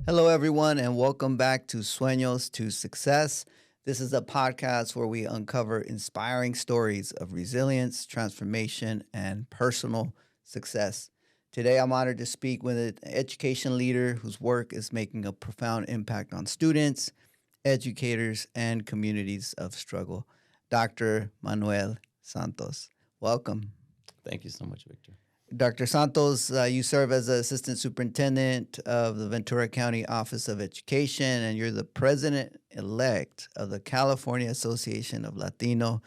Hello, everyone, and welcome back to Sueños to Success. This is a podcast where we uncover inspiring stories of resilience, transformation, and personal success. Today, I'm honored to speak with an education leader whose work is making a profound impact on students, educators, and communities of struggle, Dr. Manuel Santos. Welcome. Thank you so much, Victor. Dr. Santos, you serve as the Assistant Superintendent of the Ventura County Office of Education, and you're the President-elect of the California Association of Latino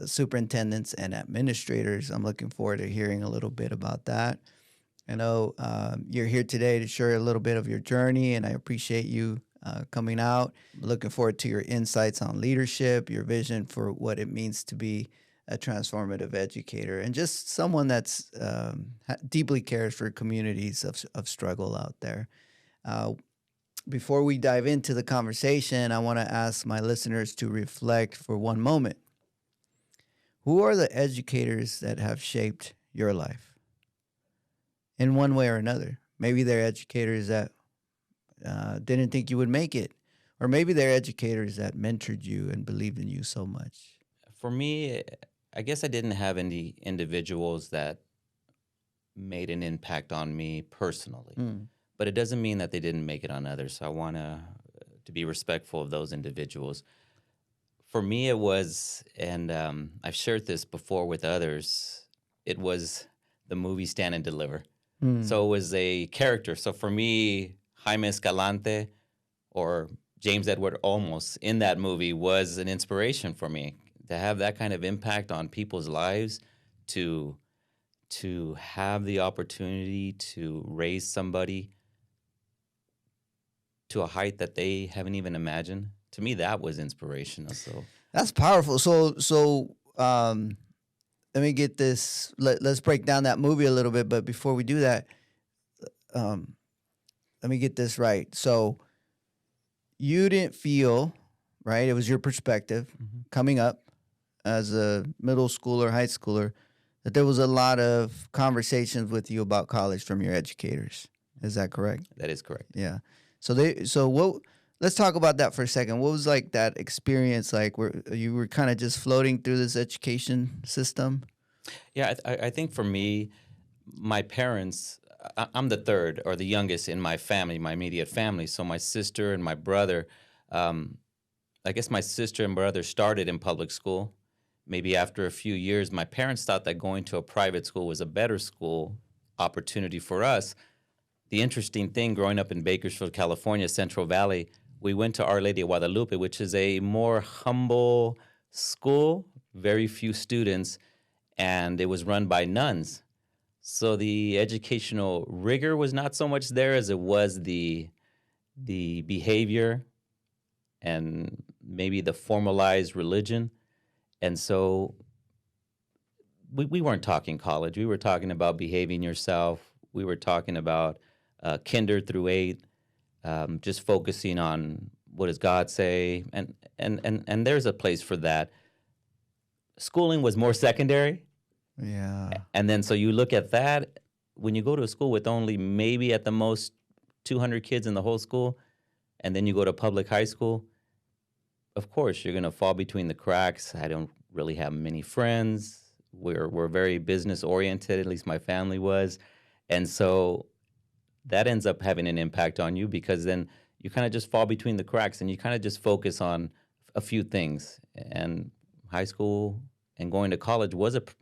Superintendents and Administrators. I'm looking forward to hearing a little bit about that. I know you're here today to share a little bit of your journey, and I appreciate you coming out. Looking forward to your insights on leadership, your vision for what it means to be a transformative educator, and just someone that's deeply cares for communities of struggle out there. Before we dive into the conversation, I want to ask my listeners to reflect for one moment. Who are the educators that have shaped your life in one way or another? Maybe they're educators that didn't think you would make it, or maybe they're educators that mentored you and believed in you so much. For me, I guess I didn't have any individuals that made an impact on me personally, but it doesn't mean that they didn't make it on others. So I want to be respectful of those individuals. For me, it was, and I've shared this before with others, it was the movie Stand and Deliver. So it was a character. So for me, Jaime Escalante or James Edward Olmos in that movie was an inspiration for me. To have that kind of impact on people's lives, to have the opportunity to raise somebody to a height that they haven't even imagined, to me, that was inspirational. So that's powerful. So let me get this. Let's break down that movie a little bit. But before we do that, let me get this right. So you didn't feel, right? It was your perspective coming up as a middle schooler, high schooler, that there was a lot of conversations with you about college from your educators. Is that correct? that is correct. Yeah. Let's talk about that for a second. What was like that experience like where you were kind of just floating through this education system? Yeah, I think for me, my parents, I'm the third or the youngest in my family, my immediate family. So my sister and my brother, I guess my sister and brother started in public school. Maybe after a few years, my parents thought that going to a private school was a better school opportunity for us. The interesting thing, growing up in Bakersfield, California, Central Valley, we went to Our Lady of Guadalupe, which is a more humble school, very few students, and it was run by nuns. So the educational rigor was not so much there as it was the behavior and maybe the formalized religion. And so we weren't talking college. We were talking about behaving yourself. We were talking about kinder through 8, just focusing on what does God say. And there's a place for that. Schooling was more secondary. Yeah. And then so you look at that, when you go to a school with only maybe at the most 200 kids in the whole school, and then you go to public high school, of course, you're going to fall between the cracks. I don't really have many friends. We're very business oriented, at least my family was. And so that ends up having an impact on you because then you kind of just fall between the cracks and you kind of just focus on a few things. And high school and going to college was of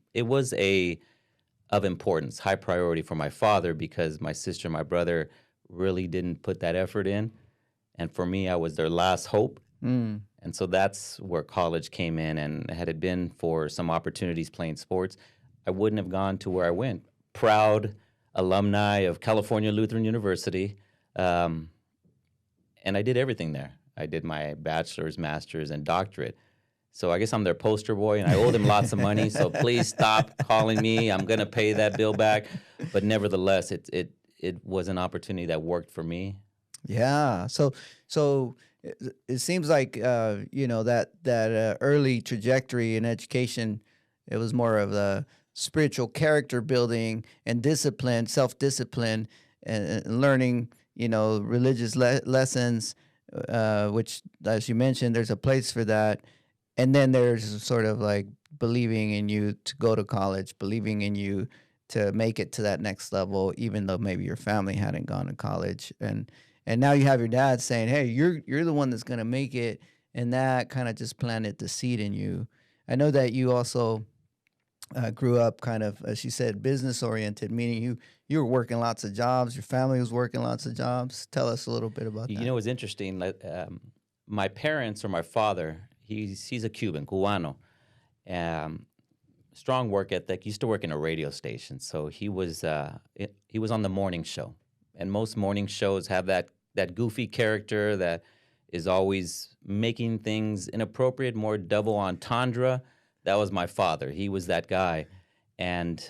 importance, high priority for my father because my sister and my brother really didn't put that effort in. And for me, I was their last hope. And so that's where college came in. And had it been for some opportunities playing sports, I wouldn't have gone to where I went. Proud alumni of California Lutheran University. And I did everything there. I did my bachelor's, master's, and doctorate. So I guess I'm their poster boy, and I owe them lots of money. So please stop calling me. I'm going to pay that bill back. But nevertheless, it was an opportunity that worked for me. Yeah. So it seems like that early trajectory in education, it was more of the spiritual character building and discipline, self-discipline, and learning religious lessons, which, as you mentioned, there's a place for that. And then there's sort of like believing in you to go to college, believing in you to make it to that next level, even though maybe your family hadn't gone to college. And now you have your dad saying, "Hey, you're the one that's gonna make it," and that kind of just planted the seed in you. I know that you also grew up kind of, as you said, business oriented, meaning you were working lots of jobs, your family was working lots of jobs. Tell us a little bit about You that. know, it's interesting. Like, my parents or my father, he's a Cuban, Cubano. Um, Strong work ethic. He used to work in a radio station, so he was on the morning show, and most morning shows have that goofy character that is always making things inappropriate, more double entendre. That was my father. He was that guy, and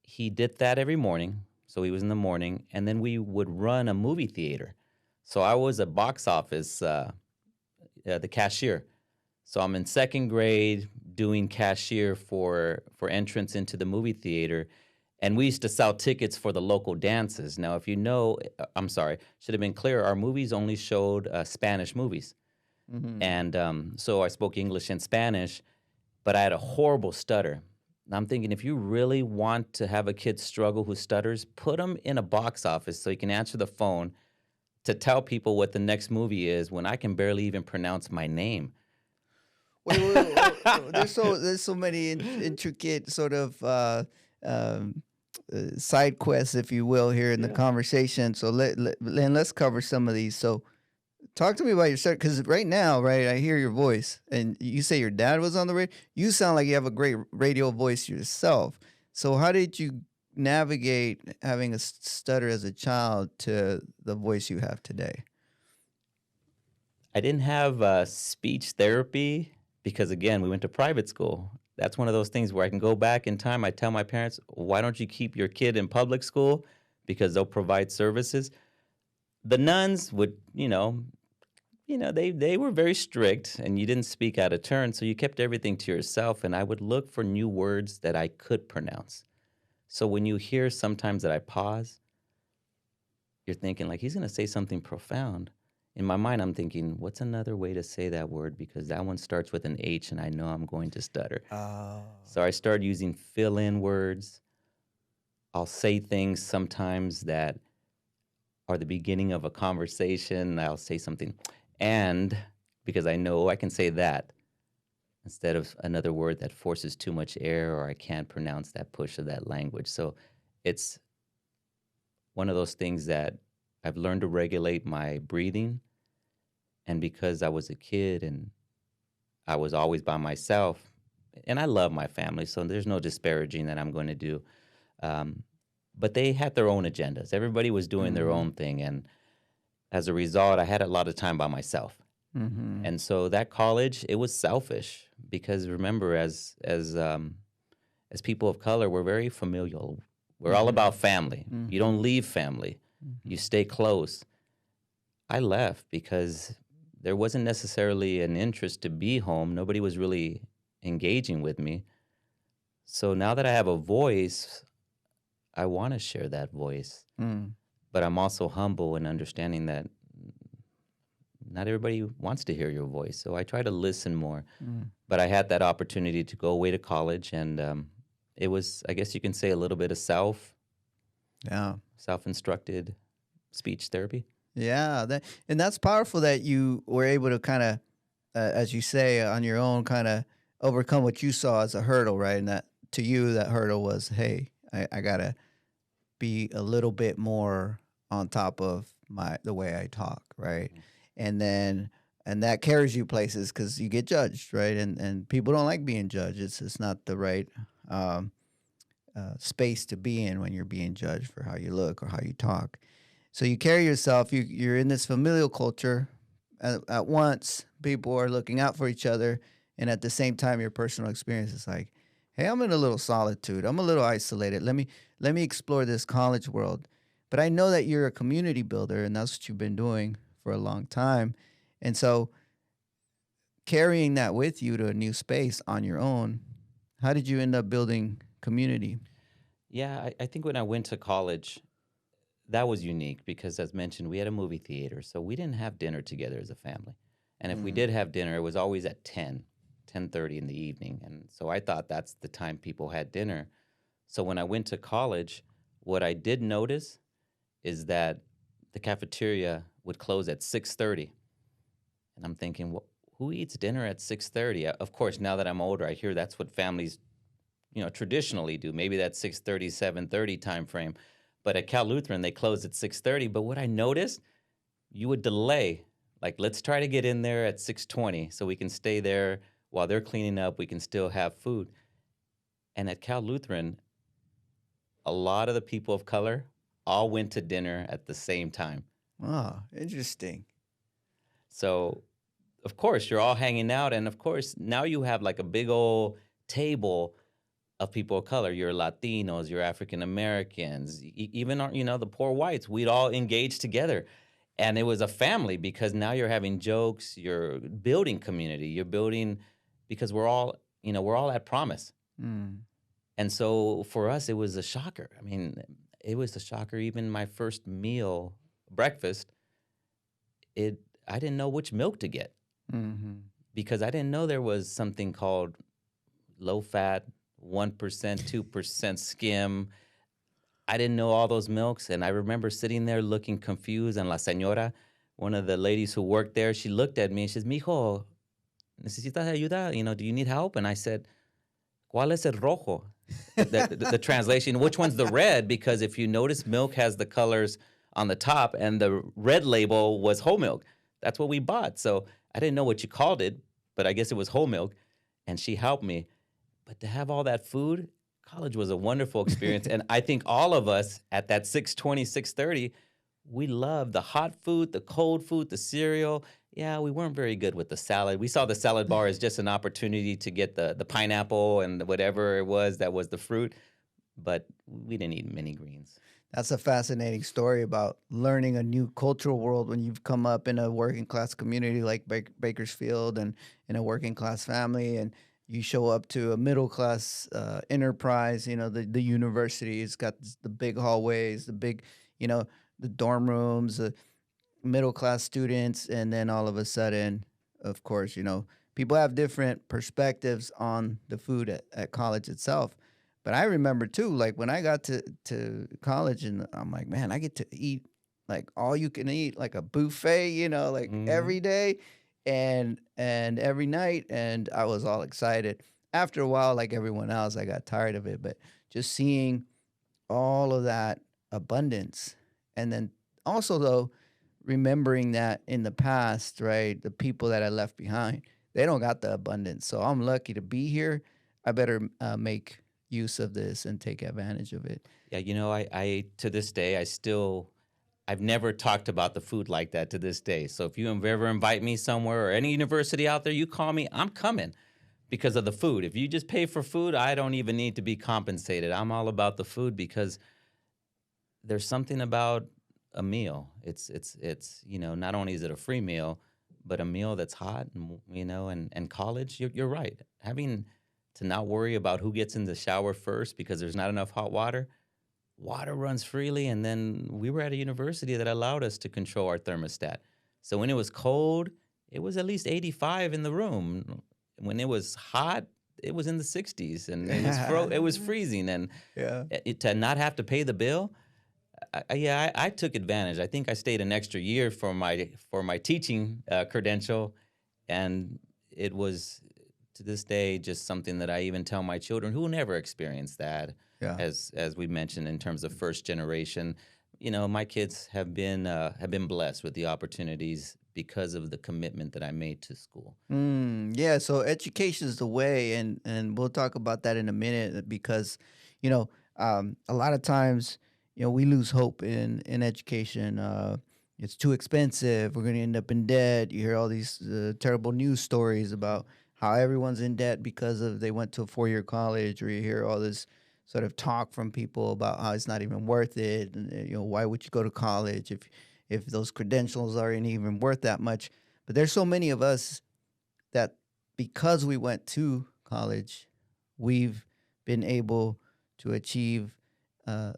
he did that every morning. So he was in the morning, and then we would run a movie theater. So I was a box office, the cashier. So I'm in second grade doing cashier for entrance into the movie theater, and we used to sell tickets for the local dances. Now, if you know, I'm sorry, should have been clear. Our movies only showed Spanish movies, Hmm. and so I spoke English and Spanish, but I had a horrible stutter. And I'm thinking, if you really want to have a kid struggle who stutters, put him in a box office so he can answer the phone to tell people what the next movie is when I can barely even pronounce my name. Wait. There's so many intricate sort of um, side quests, if you will, here in the Yeah. conversation. So let's cover some of these. So talk to me about your start, because right now, right, I hear your voice, and you say your dad was on the radio. You sound like you have a great radio voice yourself. So how did you navigate having a stutter as a child to the voice you have today? I didn't have speech therapy because, again, we went to private school. That's one of those things where I can go back in time. I tell my parents, why don't you keep your kid in public school? Because they'll provide services. The nuns would, they were very strict, and you didn't speak out of turn, so you kept everything to yourself, and I would look for new words that I could pronounce. So when you hear sometimes that I pause, you're thinking like he's going to say something profound. In my mind, I'm thinking, what's another way to say that word? Because that one starts with an H and I know I'm going to stutter. Oh. So I started using fill in words. I'll say things sometimes that are the beginning of a conversation. I'll say something, and because I know I can say that instead of another word that forces too much air or I can't pronounce that push of that language. So it's one of those things that I've learned to regulate my breathing. And because I was a kid and I was always by myself, and I love my family, so there's no disparaging that I'm going to do. Um, but they had their own agendas. Everybody was doing their Mm-hmm. own thing. And as a result, I had a lot of time by myself. Mm-hmm. And so that college, it was selfish because remember, as people of color, we're very familial. We're all Mm-hmm. about family. You Mm-hmm. don't leave family. You stay close. I left because there wasn't necessarily an interest to be home. Nobody was really engaging with me. So now that I have a voice, I want to share that voice. Mm-hmm. But I'm also humble in understanding that not everybody wants to hear your voice. So I try to listen more. Mm-hmm. But I had that opportunity to go away to college, and it was, I guess you can say, a little bit of Yeah. self-instructed speech therapy. Yeah, and that's powerful that you were able to kind of, as you say, on your own, kind of overcome what you saw as a hurdle, right? And that to you, that hurdle was, hey, I gotta be a little bit more on top of the way I talk, right? And then and that carries you places because you get judged, right? And people don't like being judged. It's not the right um, space to be in when you're being judged for how you look or how you talk. So you carry yourself. You're in this familial culture. At once, people are looking out for each other, and at the same time, your personal experience is like, "Hey, I'm in a little solitude. I'm a little isolated. Let me explore this college world." But I know that you're a community builder, and that's what you've been doing for a long time. And so, carrying that with you to a new space on your own, how did you end up building community? Yeah, I think when I went to college, that was unique because, as mentioned, we had a movie theater, so we didn't have dinner together as a family. And if we Mm. did have dinner, it was always at 10:30 in the evening. And so I thought that's the time people had dinner. So when I went to college, what I did notice is that the cafeteria would close at 6:30. And I'm thinking, well, who eats dinner at 6:30? Of course, now that I'm older, I hear that's what families, traditionally do. Maybe that's 6:30, 7:30 time frame. But at Cal Lutheran, they close at 6:30. But what I noticed, you would delay. Like, let's try to get in there at 6:20 so we can stay there while they're cleaning up. We can still have food. And at Cal Lutheran, a lot of the people of color all went to dinner at the same time. Oh, interesting. So, of course, you're all hanging out. And of course, now you have like a big old table of people of color. You're Latinos, you're African Americans, even, the poor whites. We'd all engage together. And it was a family because now you're having jokes, you're building community, you're building because we're all at promise. Mm. And so for us, it was a shocker. I mean, it was a shocker. Even my first meal, breakfast, I didn't know which milk to get Mm-hmm. because I didn't know there was something called low fat, 1%, 2% skim. I didn't know all those milks. And I remember sitting there looking confused. And la señora, one of the ladies who worked there, she looked at me and she says, Mijo, ¿necesitas ayuda? Do you need help? And I said, ¿Cuál es el rojo? The translation, which one's the red? Because if you notice, milk has the colors on the top, and the red label was whole milk. That's what we bought. So I didn't know what you called it, but I guess it was whole milk. And she helped me. But to have all that food, college was a wonderful experience. And I think all of us at that 6:20, 6:30, we loved the hot food, the cold food, the cereal. Yeah, we weren't very good with the salad. We saw the salad bar as just an opportunity to get the pineapple and whatever it was that was the fruit, but we didn't eat many greens. That's a fascinating story about learning a new cultural world when you've come up in a working class community like Bakersfield and in a working class family, and you show up to a middle class enterprise. The university. It's got the big hallways, the big, you know, the dorm rooms, the middle class students, and then all of a sudden, of course, people have different perspectives on the food at college itself. But I remember too, like when I got to college, and I'm like, man, I get to eat like all you can eat, like a buffet, like Hmm. every day and every night, and I was all excited. After a while, like everyone else, I got tired of it, but just seeing all of that abundance, and then also though remembering that in the past, right, the people that I left behind, they don't got the abundance. So I'm lucky to be here. I better make use of this and take advantage of it. Yeah, I to this day, I've never talked about the food like that to this day. So if you ever invite me somewhere or any university out there, you call me, I'm coming because of the food. If you just pay for food, I don't even need to be compensated. I'm all about the food because there's something about a meal. It's not only is it a free meal, but a meal that's hot and college, you're right. Having to not worry about who gets in the shower first because there's not enough hot water. Water runs freely, and then we were at a university that allowed us to control our thermostat. So when it was cold, it was at least 85 in the room. When it was hot, it was in the 60s, and it was freezing. And Yeah. to not have to pay the bill, I took advantage. I think I stayed an extra year for my teaching credential, and it was to this day just something that I even tell my children who never experienced that. Yeah. As we mentioned in terms of first generation, my kids have been blessed with the opportunities because of the commitment that I made to school. Yeah, so education is the way, and we'll talk about that in a minute because, you know, a lot of times, we lose hope in education. It's too expensive. We're going to end up in debt. You hear all these terrible news stories about how everyone's in debt because of they went to a 4-year college, or you hear all this sort of talk from people about how it's not even worth it, and why would you go to college if those credentials aren't even worth that much? But there's so many of us that because we went to college, we've been able to achieve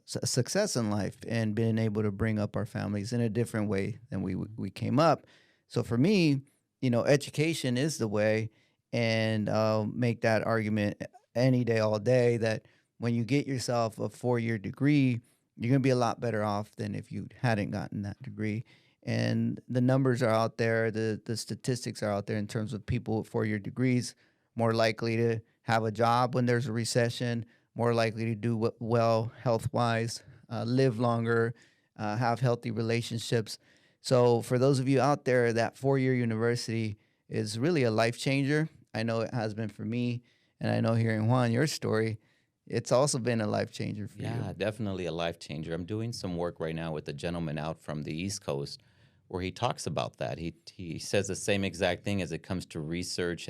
success in life and being able to bring up our families in a different way than we came up. So for me, education is the way, and I'll make that argument any day, all day, that when you get yourself a 4-year degree, you're going to be a lot better off than if you hadn't gotten that degree. And the numbers are out there, the statistics are out there in terms of people with 4-year degrees more likely to have a job when there's a recession, more likely to do well health wise, live longer, have healthy relationships. So, for those of you out there, that 4-year university is really a life changer. I know it has been for me. And I know hearing Juan, your story, it's also been a life changer for you. Yeah, definitely a life changer. I'm doing some work right now with a gentleman out from the East Coast where he talks about that. He says the same exact thing as it comes to research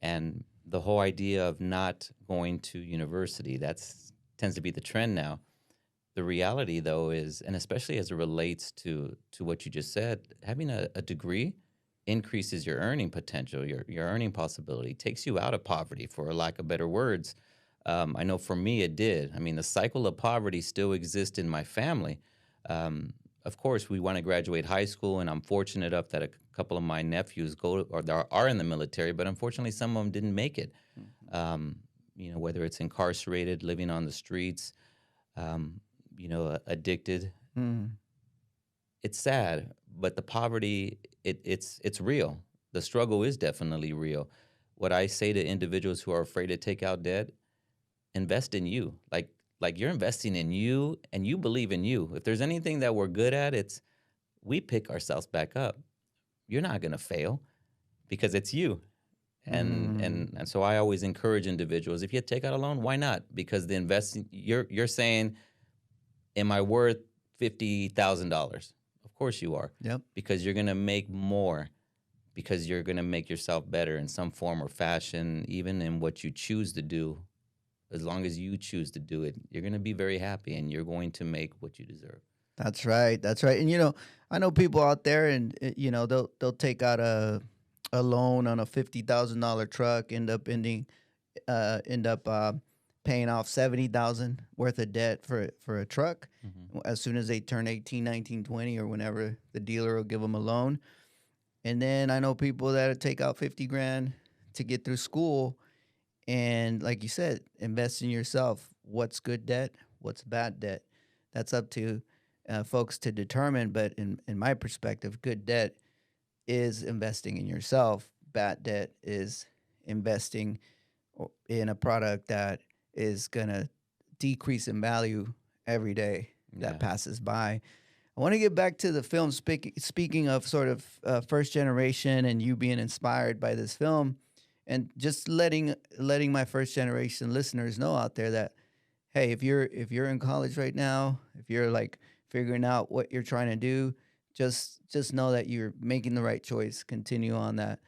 and the whole idea of not going to university. That's tends to be the trend now. The reality though is, and especially as it relates to what you just said, having a degree increases your earning potential, your earning possibility, takes you out of poverty, for lack of better words. I know for me it did. I mean, the cycle of poverty still exists in my family. Um, of course, we want to graduate high school, and I'm fortunate enough that a couple of my nephews are in the military, but unfortunately, some of them didn't make it. Mhm. Whether it's incarcerated, living on the streets, addicted. Mm. It's sad, but the poverty, it's real. The struggle is definitely real. What I say to individuals who are afraid to take out debt, invest in you. Like you're investing in you and you believe in you. If there's anything that we're good at, it's we pick ourselves back up. You're not going to fail because it's you. And so I always encourage individuals, if you take out a loan, why not? Because the investing you're saying, am I worth $50,000? Of course you are. Yep. Because you're going to make more, because you're going to make yourself better in some form or fashion, even in what you choose to do. As long as you choose to do it, you're going to be very happy and you're going to make what you deserve. That's right. That's right. And I know people out there, and they'll take out a loan on a $50,000 truck, end up paying off 70,000 worth of debt for a truck Hmm. as soon as they turn 18, 19, 20, or whenever the dealer will give them a loan. And then I know people that take out 50 grand to get through school, and like you said, invest in yourself. What's good debt? What's bad debt? That's up to folks to determine. But in my perspective, good debt is investing in yourself. Bad debt is investing in a product that is going to decrease in value every day that Yeah. passes by. I want to get back to the film. Speaking of sort of first generation and you being inspired by this film, and just letting my first generation listeners know out there that, hey, if you're in college right now, if you're like figuring out what you're trying to do, just know that you're making the right choice. Continue on that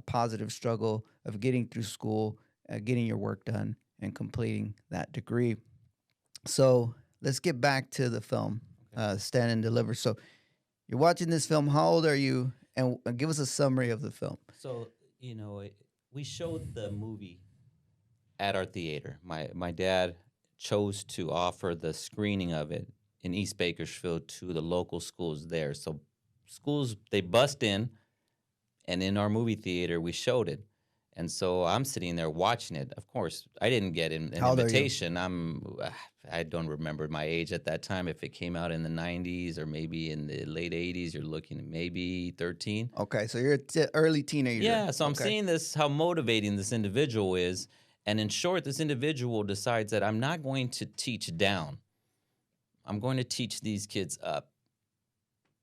positive struggle of getting through school, getting your work done, and completing that degree. So let's get back to the film, Okay. Stand and Deliver. So you're watching this film. How old are you? And give us a summary of the film. So, we showed the movie at our theater. My dad chose to offer the screening of it in East Bakersfield to the local schools there. So schools, they bust in, and in our movie theater we showed it. And so I'm sitting there watching it. Of course, I didn't get an How old are you? invitation. I don't remember my age at that time. If it came out in the 90s or maybe in the late 80s, you're looking at maybe 13. Okay, so you're early teenager. Yeah, so I'm Okay. seeing this, how motivating this individual is. And in short, this individual decides that I'm not going to teach down. I'm going to teach these kids up.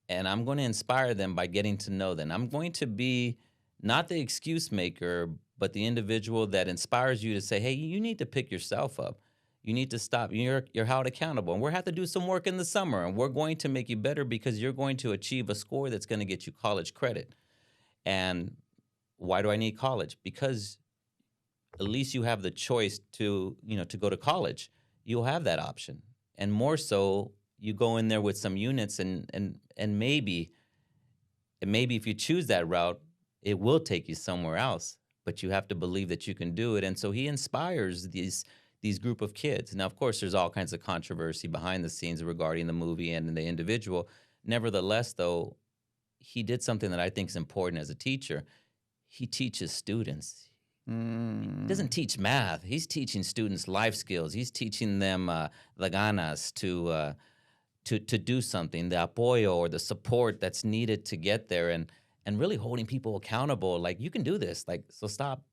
And I'm going to inspire them by getting to know them. I'm going to be not the excuse maker, but the individual that inspires you to say, hey, you need to pick yourself up. You need to stop. You're held accountable. And we'll have to do some work in the summer. And we're going to make you better because you're going to achieve a score that's going to get you college credit. And why do I need college? Because at least you have the choice to go to college. You'll have that option. And more so, you go in there with some units and maybe if you choose that route, it will take you somewhere else. But you have to believe that you can do it. And so he inspires these group of kids. Now, of course, there's all kinds of controversy behind the scenes regarding the movie and the individual. Nevertheless, though, he did something that I think is important as a teacher. He teaches students. He doesn't Mm. teach math. He's teaching students life skills. He's teaching them the ganas to do something, the apoyo or the support that's needed to get there, and really holding people accountable. Like, you can do this. Like, so stop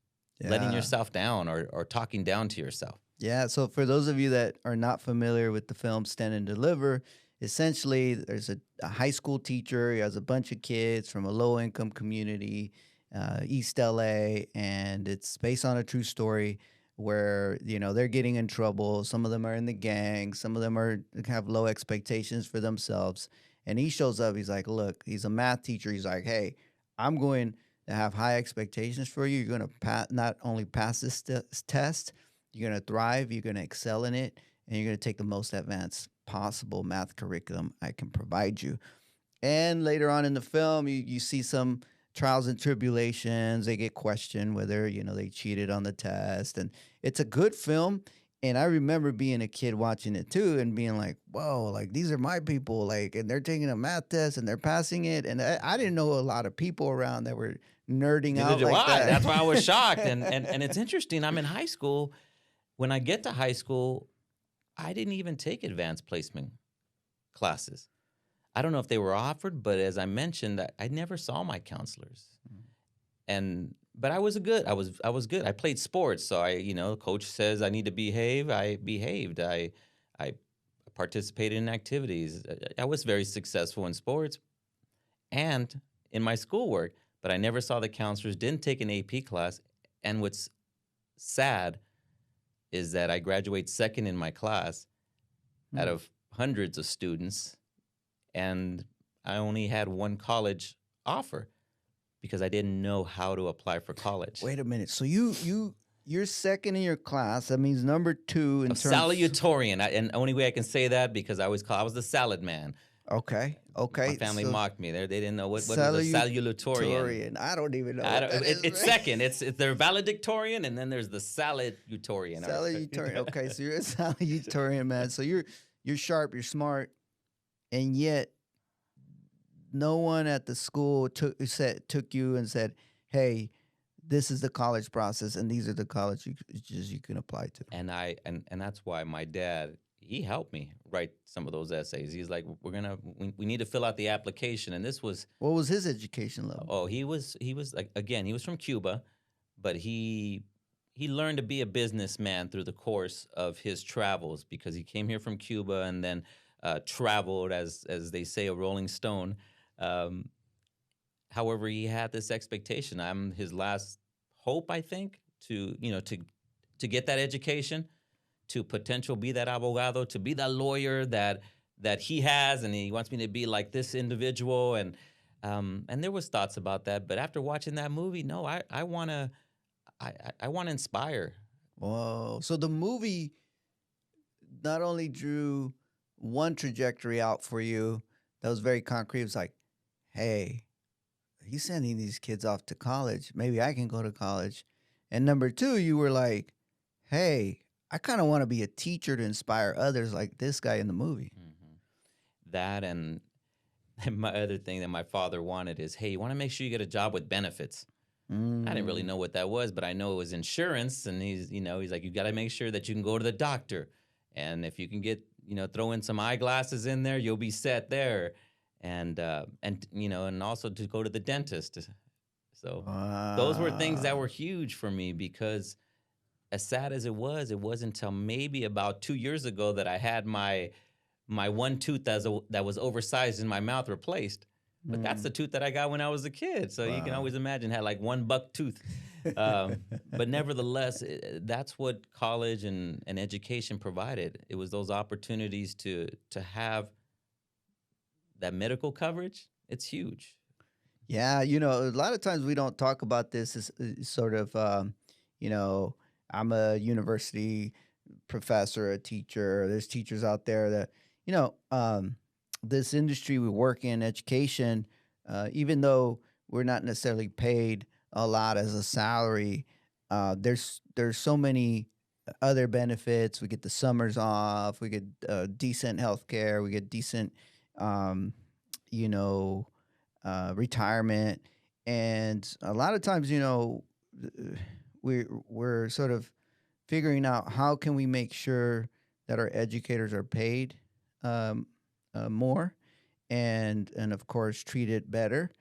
letting Yeah. yourself down or talking down to yourself. Yeah. So for those of you that are not familiar with the film Stand and Deliver, essentially there's a high school teacher. He has a bunch of kids from a low income community, East LA, and it's based on a true story where they're getting in trouble. Some of them are in the gang. Some of them have low expectations for themselves. And he shows up. He's like, look, he's a math teacher. He's like, hey, I'm going to have high expectations for you. You're going to not only pass this test, you're going to thrive, you're going to excel in it, and you're going to take the most advanced possible math curriculum I can provide you. And later on in the film, you see some trials and tribulations. They get questioned whether, they cheated on the test. And it's a good film. And I remember being a kid watching it too and being like, whoa, like these are my people. Like, and they're taking a math test and they're passing it. And I didn't know a lot of people around that were nerding Neither out do like I. that. That's why I was shocked. And it's interesting. I'm in high school. When I get to high school, I didn't even take advanced placement classes. I don't know if they were offered, but as I mentioned, I never saw my counselors. But I was good. I was good. I played sports, so coach says I need to behave. I behaved. I participated in activities. I was very successful in sports and in my schoolwork, but I never saw the counselors, didn't take an AP class. And what's sad is that I graduate second in my class out of hundreds of students, and I only had one college offer because I didn't know how to apply for college. Wait a minute. So you're second in your class. That means number two in terms. Salutatorian, and the only way I can say that because I was the salad man. Okay. My family so mocked me. They didn't know what was a salutatorian. Salutatorian. I don't even know. What that is, it's man. second. It's they're valedictorian, and then there's the salutatorian. Salutatorian. Okay, so you're a salutatorian, man. So you're sharp, you're smart, and yet no one at the school took you and said, "Hey, this is the college process, and these are the colleges you can apply to." And that's why my dad, he helped me write some of those essays. He's like, we need to fill out the application, and this was. What was his education level? Oh, he was like, again, he was from Cuba, but he learned to be a businessman through the course of his travels because he came here from Cuba and then traveled as they say, a rolling stone. However, he had this expectation. I'm his last hope, I think, to get that education, to potential be that abogado, to be that lawyer that he has, and he wants me to be like this individual. And there was thoughts about that, but after watching that movie, no, I want to inspire. Whoa! So the movie not only drew one trajectory out for you that was very concrete. It was like, hey, he's sending these kids off to college. Maybe I can go to college. And number two, you were like, hey, I kind of want to be a teacher to inspire others like this guy in the movie. That and my other thing that my father wanted is, hey, you want to make sure you get a job with benefits. I didn't really know what that was, but I know it was insurance. And he's like, you got to make sure that you can go to the doctor. And if you can get, throw in some eyeglasses in there, you'll be set there. And also to go to the dentist. So those were things that were huge for me because as sad as it wasn't until maybe about 2 years ago that I had my one tooth that was oversized in my mouth replaced. But that's the tooth that I got when I was a kid. So you can always imagine, had like one buck tooth. But nevertheless, that's what college and education provided. It was those opportunities to have that medical coverage. It's huge. Yeah, a lot of times we don't talk about this as sort of, I'm a university professor, a teacher. There's teachers out there that, this industry we work in, education, even though we're not necessarily paid a lot as a salary, there's so many other benefits. We get the summers off. We get decent health care. We get decent, um, you know, retirement. And a lot of times, we're sort of figuring out how can we make sure that our educators are paid um, more and of course treated better.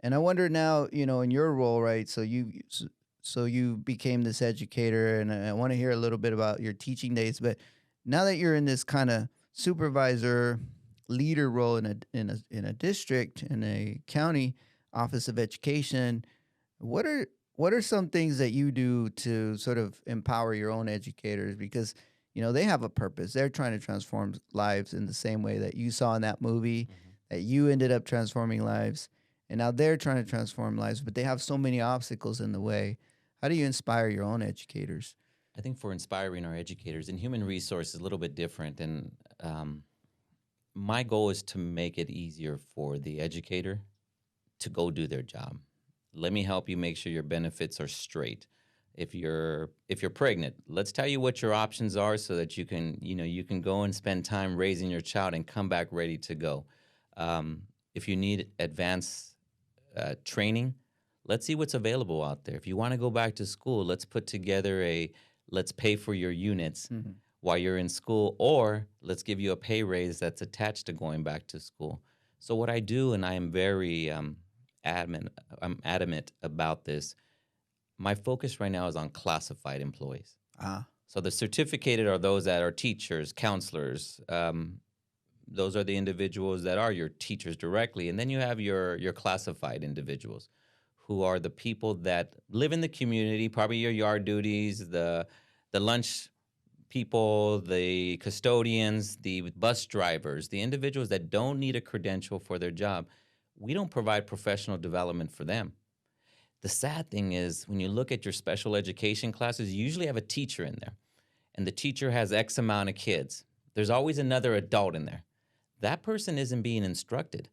And I wonder now, in your role, right? So you became this educator, and I want to hear a little bit about your teaching days. But now that you're in this kind of supervisor leader role in a district, in a county office of education, what are some things that you do to sort of empower your own educators? Because they have a purpose. They're trying to transform lives in the same way that you saw in that movie, Mhm. that you ended up transforming lives, and now they're trying to transform lives, but they have so many obstacles in the way. How do you inspire your own educators? I think for inspiring our educators in human resources, a little bit different. And my goal is to make it easier for the educator to go do their job. Let me help you make sure your benefits are straight. If you're pregnant, let's tell you what your options are so that you can go and spend time raising your child and come back ready to go. If you need advanced training, let's see what's available out there. If you want to go back to school, let's put together let's pay for your units Mhm. while you're in school, or let's give you a pay raise that's attached to going back to school. So what I do, and I am very adamant, I'm adamant about this. My focus right now is on classified employees. Ah, So the certificated are those that are teachers, counselors. Those are the individuals that are your teachers directly, and then you have your classified individuals, who are the people that live in the community, probably your yard duties, the lunch people, the custodians, the bus drivers, the individuals that don't need a credential for their job. We don't provide professional development for them. The sad thing is, when you look at your special education classes, you usually have a teacher in there, and the teacher has X amount of kids. There's always another adult in there. That person isn't being instructed,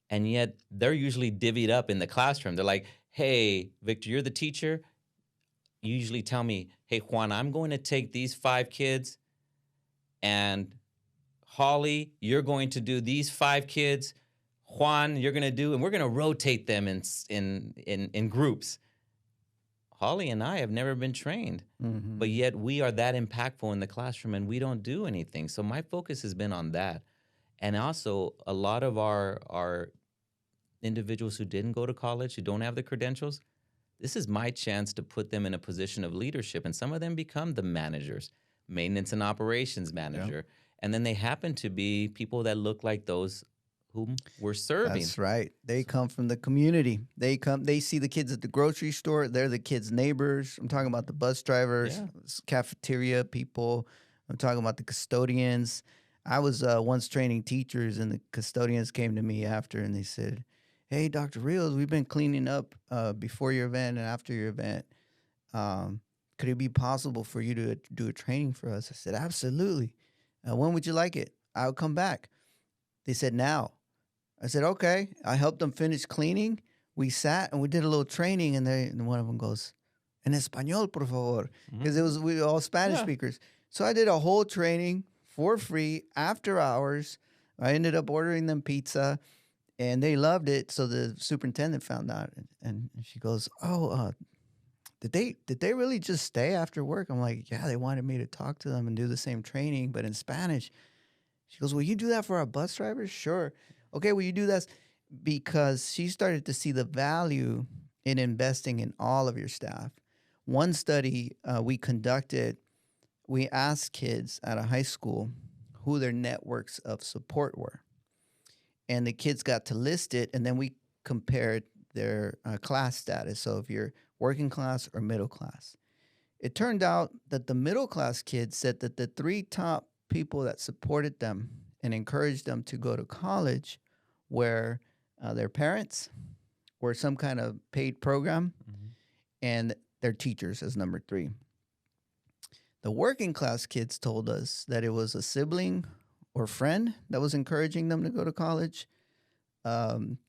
and yet they're usually divvied up in the classroom. They're like, hey, Victor, you're the teacher. You usually tell me, hey, Juan, I'm going to take these 5 kids, and Holly, you're going to do these 5 kids. Juan, you're going to do, and we're going to rotate them in groups. Holly and I have never been trained, but hmm yet we are that impactful in the classroom, and we don't do anything. So my focus has been on that. And also, a lot of our individuals who didn't go to college, who don't have the credentials, this is my chance to put them in a position of leadership. And some of them become the managers, maintenance and operations yeah. manager. And then they happen to be people that look like those whom we're serving. That's right. They So, come from the community. They see the kids at the grocery store. They're the kids' neighbors. I'm talking about the bus drivers, yeah. cafeteria people. I'm talking about the custodians. I was once training teachers, and the custodians came to me after, and they said, "Hey, Dr. Rios, we've been cleaning up before your event and after your event. Um, could it be possible for you to do a training for us?" I said, "Absolutely. When would you like it? I'll come back." They said, "Now." I said, okay. I helped them finish cleaning. We sat and we did a little training, and one of them goes, "En español, por favor," Mhm. because we were all Spanish Yeah. speakers. So I did a whole training for free after hours. I ended up ordering them pizza, and they loved it. So the superintendent found out, and she goes, "Oh, did they really just stay after work?" I'm like, "Yeah, they wanted me to talk to them and do the same training, but in Spanish." She goes, "Will you do that for our bus drivers?" "Sure." "Okay, will you do that?" Because she started to see the value in investing in all of your staff. One study we conducted, we asked kids at a high school who their networks of support were. And the kids got to list it, and then we compared their class status. So if you're working class or middle class. It turned out that the middle class kids said that the three top people that supported them and encouraged them to go to college were their parents or some kind of paid program, Mhm. and their teachers as number three. The working class kids told us that it was a sibling or friend that was encouraging them to go to college, um,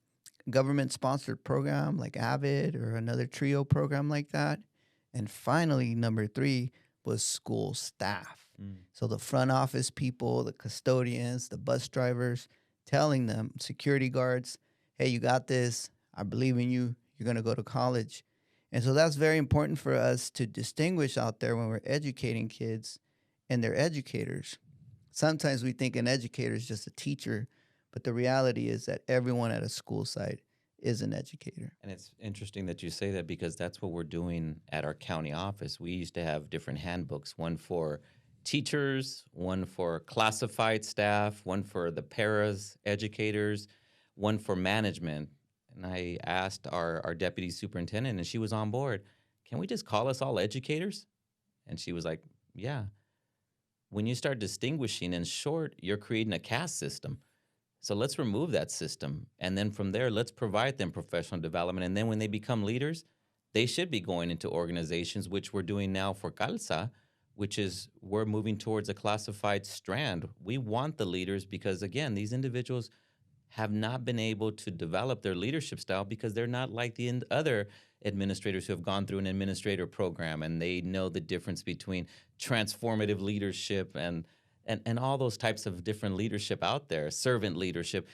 government sponsored program like Avid or another trio program like that. And finally, number three, was school staff. Mm. So the front office people, the custodians, the bus drivers, telling them, security guards, hey, you got this. I believe in you. You're going to go to college. And so that's very important for us to distinguish out there when we're educating kids and their educators. Sometimes we think an educator is just a teacher, but the reality is that everyone at a school site is an educator. And it's interesting that you say that because that's what we're doing at our county office. We used to have different handbooks, one for teachers, one for classified staff, one for the paras educators, one for management. And I asked our deputy superintendent, and she was on board. Can we just call us all educators? And she was like, yeah. When you start distinguishing, in short, you're creating a caste system. So let's remove that system. And then from there, let's provide them professional development. And then when they become leaders, they should be going into organizations, which we're doing now for CALSA, which is we're moving towards a classified strand. We want the leaders because, again, these individuals have not been able to develop their leadership style because they're not like the other administrators who have gone through an administrator program and they know the difference between transformative leadership and all those types of different leadership out there, servant leadership.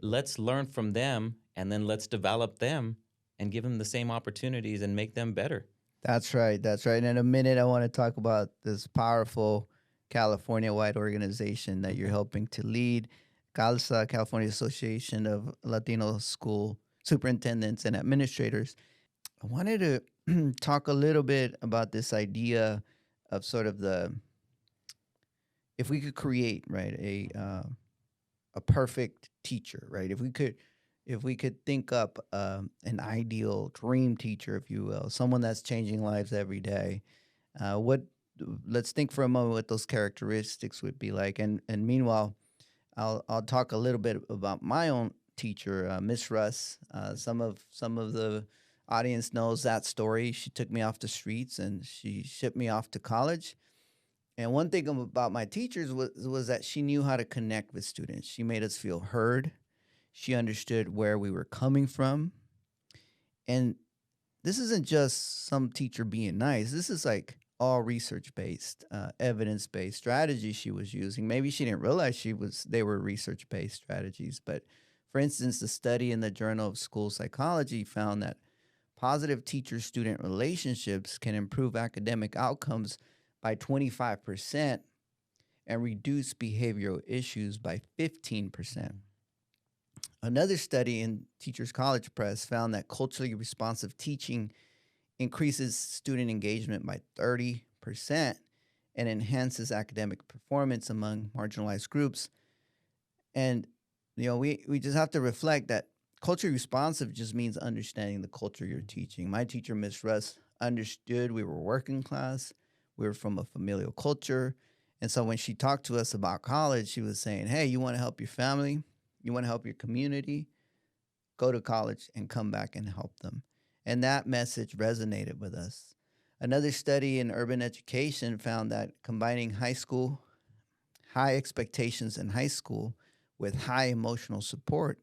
Let's learn from them and then let's develop them and give them the same opportunities and make them better. That's right. That's right. And in a minute, I want to talk about this powerful California-wide organization that you're helping to lead, CALSA, California Association of Latino School Superintendents and Administrators. I wanted to talk a little bit about this idea of sort of if we could create, right, a perfect teacher, right? If we could think up an ideal dream teacher, if you will, someone that's changing lives every day, let's think for a moment what those characteristics would be like. And meanwhile, I'll talk a little bit about my own teacher, Miss Russ. Some of the audience knows that story. She took me off the streets and she shipped me off to college. And one thing about my teachers was that she knew how to connect with students. She made us feel heard. She understood where we were coming from. And this isn't just some teacher being nice. This is like all research-based, evidence-based strategies she was using. Maybe she didn't realize they were research-based strategies. But for instance, the study in the Journal of School Psychology found that positive teacher-student relationships can improve academic outcomes by 25% and reduce behavioral issues by 15%. Another study in Teachers College Press found that culturally responsive teaching increases student engagement by 30% and enhances academic performance among marginalized groups. And, we just have to reflect that culturally responsive just means understanding the culture you're teaching. My teacher, Miss Russ, understood we were working class. We were from a familial culture. And so when she talked to us about college, she was saying, hey, you want to help your family? You want to help your community? Go to college and come back and help them. And that message resonated with us. Another study in urban education found that combining high expectations in high school with high emotional support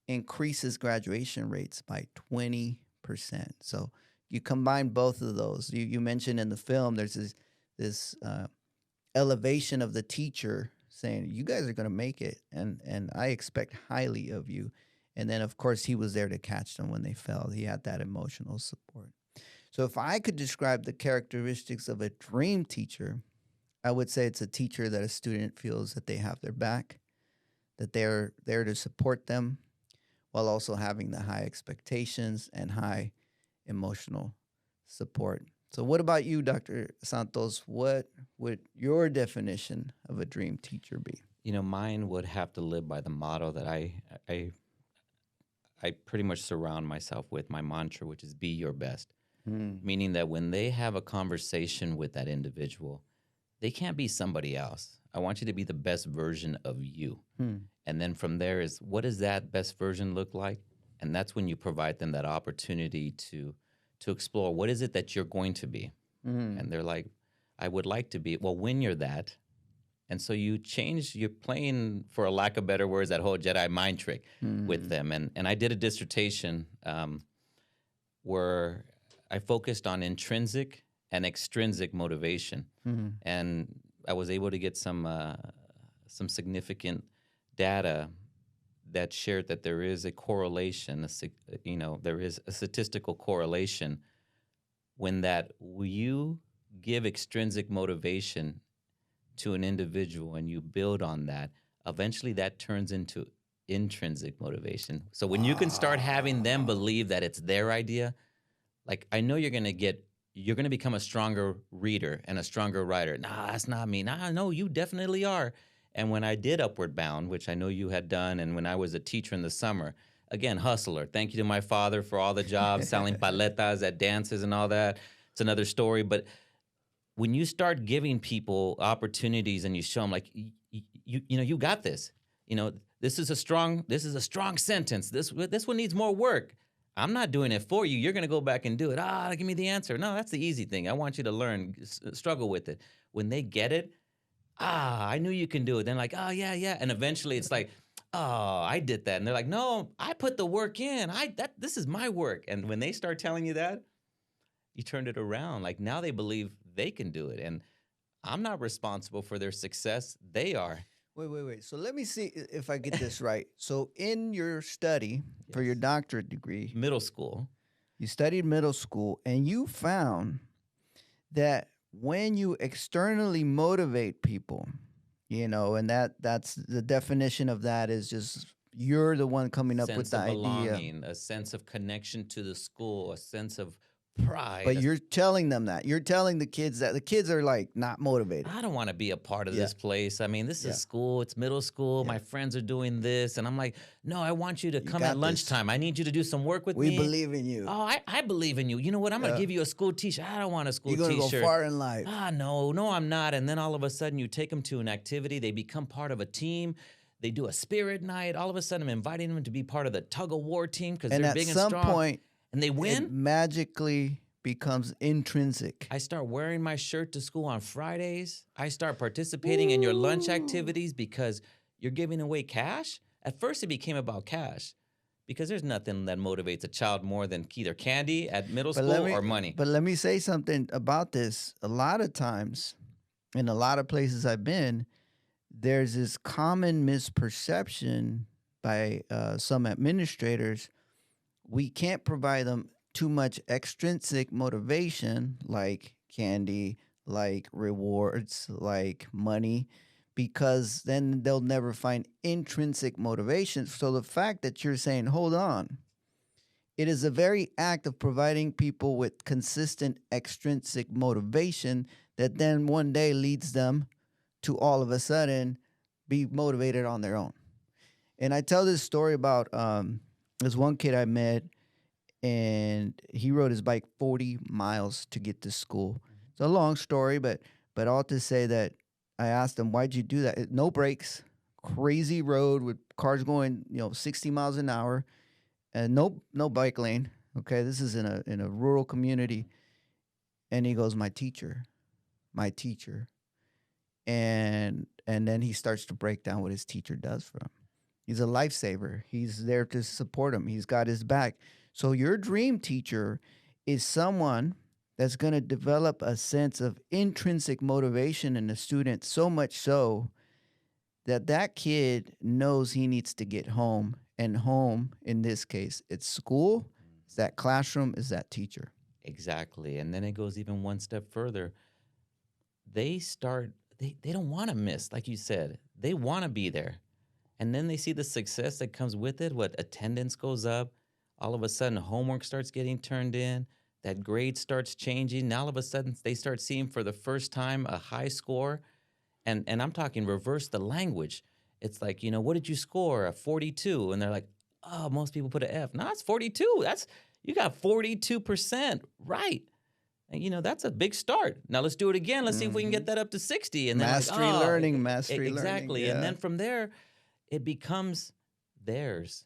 increases graduation rates by 20%. So you combine both of those. You mentioned in the film there's this elevation of the teacher saying, you guys are going to make it, and I expect highly of you. And then, of course, he was there to catch them when they fell. He had that emotional support. So if I could describe the characteristics of a dream teacher, I would say it's a teacher that a student feels that they have their back, that they're there to support them, while also having the high expectations and high emotional support. So what about you, Dr. Santos? What would your definition of a dream teacher be? Mine would have to live by the motto that I pretty much surround myself with, my mantra, which is be your best. Meaning that when they have a conversation with that individual, they can't be somebody else. I want you to be the best version of you. And then from there is, what does that best version look like? And that's when you provide them that opportunity to explore, what is it that you're going to be? And they're like, I would like to be. Well, when you're that, and so you're playing, for a lack of better words, that whole Jedi mind trick with them. And I did a dissertation where I focused on intrinsic and extrinsic motivation. Mhm. And I was able to get some significant data that shared that there is a correlation, there is a statistical correlation when you give extrinsic motivation to an individual and you build on that, eventually that turns into intrinsic motivation. So when you can start having them believe that it's their idea, like I know you're going to become a stronger reader and a stronger writer. Nah, that's not me. Nah, no, you definitely are. And when I did Upward Bound, which I know you had done, and when I was a teacher in the summer, again, hustler. Thank you to my father for all the jobs, selling paletas at dances and all that. It's another story. But when you start giving people opportunities and you show them like, you got this. This is a strong sentence. This one needs more work. I'm not doing it for you. You're going to go back and do it. Give me the answer. No, that's the easy thing. I want you to learn, struggle with it. When they get it, I knew you can do it. Then like, yeah. And eventually it's like, I did that. And they're like, no, I put the work in. This is my work. And when they start telling you that, you turned it around. Like now they believe they can do it. And I'm not responsible for their success. They are. Wait. So let me see if I get this right. So in your study for your doctorate degree, Middle school. you studied middle school, and you found that when you externally motivate people, and that's the definition of that is just you're the one coming up with the idea. Belonging, a sense of connection to the school, a sense of pride. But you're telling them that. You're telling the kids that the kids are like not motivated. I don't want to be a part of this place. I mean, this is school. It's middle school. My friends are doing this. And I'm like, no, I want you to come at lunchtime. I need you to do some work with me. We believe in you. Oh, I believe in you. You know what? I'm going to give you a school t-shirt. I don't want a school t-shirt. You're going to go far in life. No, I'm not. And then all of a sudden you take them to an activity. They become part of a team. They do a spirit night. All of a sudden I'm inviting them to be part of the tug of war team because they're big and strong. And at some point, and they win. It magically becomes intrinsic. I start wearing my shirt to school on Fridays. I start participating in your lunch activities because you're giving away cash. At first, it became about cash because there's nothing that motivates a child more than either candy at middle school or money. But let me say something about this. A lot of times, in a lot of places I've been, there's this common misperception by some administrators. We can't provide them too much extrinsic motivation like candy, like rewards, like money, because then they'll never find intrinsic motivation. So the fact that you're saying, hold on, it is a very act of providing people with consistent extrinsic motivation that then one day leads them to all of a sudden be motivated on their own. And I tell this story about this one kid I met, and he rode his bike 40 miles to get to school. It's a long story, but all to say that I asked him, why'd you do that? No brakes, crazy road with cars going, 60 miles an hour, and no bike lane. Okay, this is in a rural community. And he goes, my teacher. And then he starts to break down what his teacher does for him. He's a lifesaver. He's there to support him. He's got his back. So your dream teacher is someone that's going to develop a sense of intrinsic motivation in the student, so much so that kid knows he needs to get home. And home, in this case, it's school, it's that classroom, is that teacher. Exactly. And then it goes even one step further. They don't want to miss, like you said. They want to be there. And then they see the success that comes with it, what attendance goes up. All of a sudden, homework starts getting turned in. That grade starts changing. Now, all of a sudden, they start seeing for the first time a high score. And I'm talking reverse the language. It's like, what did you score? A 42. And they're like, oh, most people put an F. No, it's 42. You got 42%. Right. And, that's a big start. Now, let's do it again. Let's see if we can get that up to 60. And then mastery learning. Exactly. Yeah. And then from there, it becomes theirs.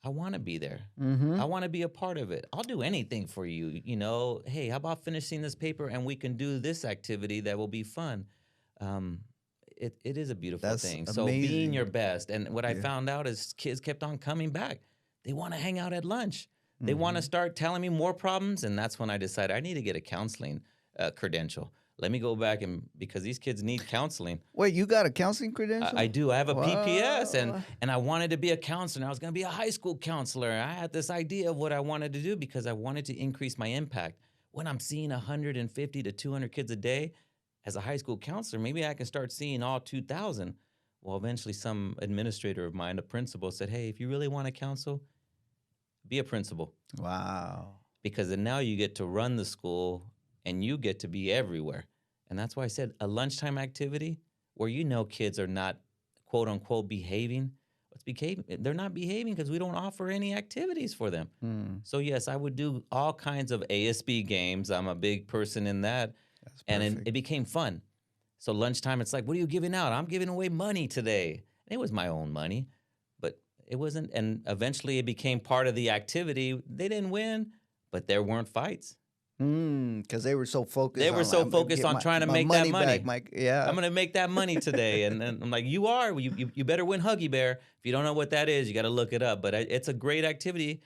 I want to be there. Mm-hmm. I want to be a part of it. I'll do anything for you. Hey, how about finishing this paper and we can do this activity that will be fun? It is a beautiful thing. Amazing. So being your best. And what I found out is kids kept on coming back. They want to hang out at lunch. They want to start telling me more problems. And that's when I decided I need to get a counseling credential. Let me go back because these kids need counseling. Wait, you got a counseling credential? I do. I have a PPS, Wow. and I wanted to be a counselor. I was going to be a high school counselor. I had this idea of what I wanted to do because I wanted to increase my impact. When I'm seeing 150 to 200 kids a day as a high school counselor, maybe I can start seeing all 2,000. Well, eventually some administrator of mine, a principal, said, hey, if you really want to counsel, be a principal. Wow. Because then now you get to run the school and you get to be everywhere. And that's why I said a lunchtime activity where kids are not, quote unquote, behaving. They're not behaving because we don't offer any activities for them. So yes, I would do all kinds of ASB games. I'm a big person in that. That's and perfect. it became fun. So lunchtime, it's like, what are you giving out? I'm giving away money today. It was my own money, but it wasn't. And eventually it became part of the activity. They didn't win, but there weren't fights. Because they were so focused. They were so focused on trying to make that money. Yeah. I'm going to make that money today. And I'm like, you are. You better win Huggy Bear. If you don't know what that is, you got to look it up. But it's a great activity.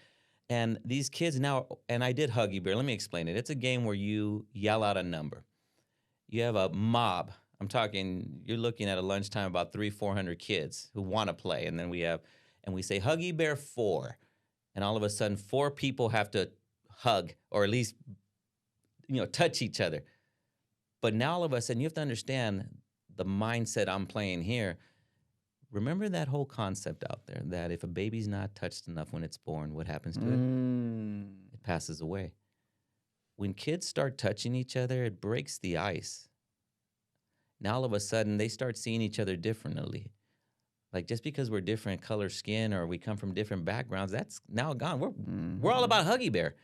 And these kids now, and I did Huggy Bear. Let me explain it. It's a game where you yell out a number. You have a mob. I'm talking, you're looking at a lunchtime about 300-400 kids who want to play. And then we say Huggy Bear 4. And all of a sudden, 4 people have to hug or at least touch each other. But now all of a sudden, you have to understand the mindset I'm playing here. Remember that whole concept out there that if a baby's not touched enough when it's born, what happens to it? It passes away. When kids start touching each other, it breaks the ice. Now all of a sudden, they start seeing each other differently. Like just because we're different color skin or we come from different backgrounds, that's now gone. We're all about Huggy Bear.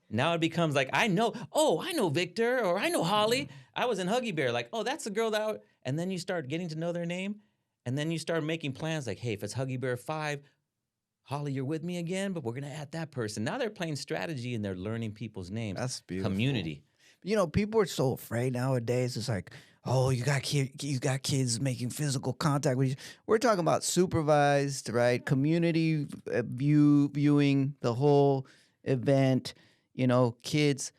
Now it becomes like, I know Victor or I know Holly. I was in Huggy Bear. Like, oh, that's the girl that. And then you start getting to know their name. And then you start making plans like, hey, if it's Huggy Bear 5, Holly, you're with me again, but we're going to add that person. Now they're playing strategy and they're learning people's names. That's beautiful. Community. People are so afraid nowadays. It's like, oh, you got kids making physical contact with you. We're talking about supervised, right? Community viewing the whole event. Kids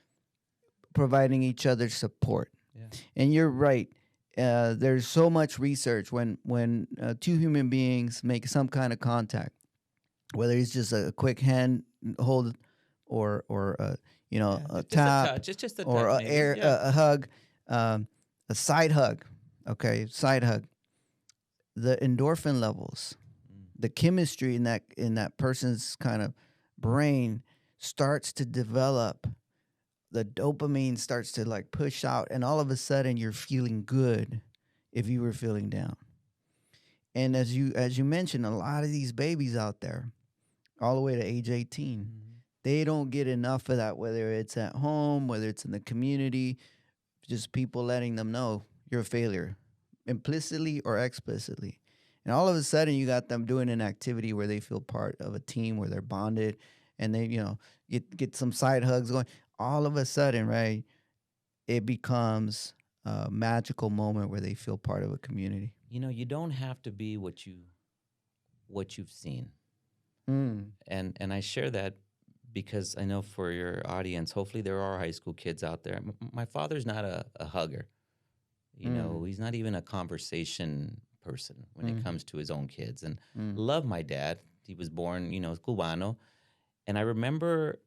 providing each other support. Yeah. And you're right. There's so much research when 2 human beings make some kind of contact, whether it's just a quick hand hold or a tap, just a touch, or maybe. a hug, a side hug. Okay, side hug. The endorphin levels, the chemistry in that person's kind of brain starts to develop. The dopamine starts to like push out, and all of a sudden you're feeling good if you were feeling down. And as you mentioned, a lot of these babies out there, all the way to age 18, they don't get enough of that, whether it's at home, whether it's in the community, just people letting them know you're a failure, implicitly or explicitly. And all of a sudden you got them doing an activity where they feel part of a team, where they're bonded, and they, get some side hugs going. All of a sudden, right, it becomes a magical moment where they feel part of a community. You don't have to be what you've seen. And I share that because I know for your audience, hopefully there are high school kids out there. My father's not a hugger. He's not even a conversation person when it comes to his own kids. And love my dad. He was born, Cubano. And I remember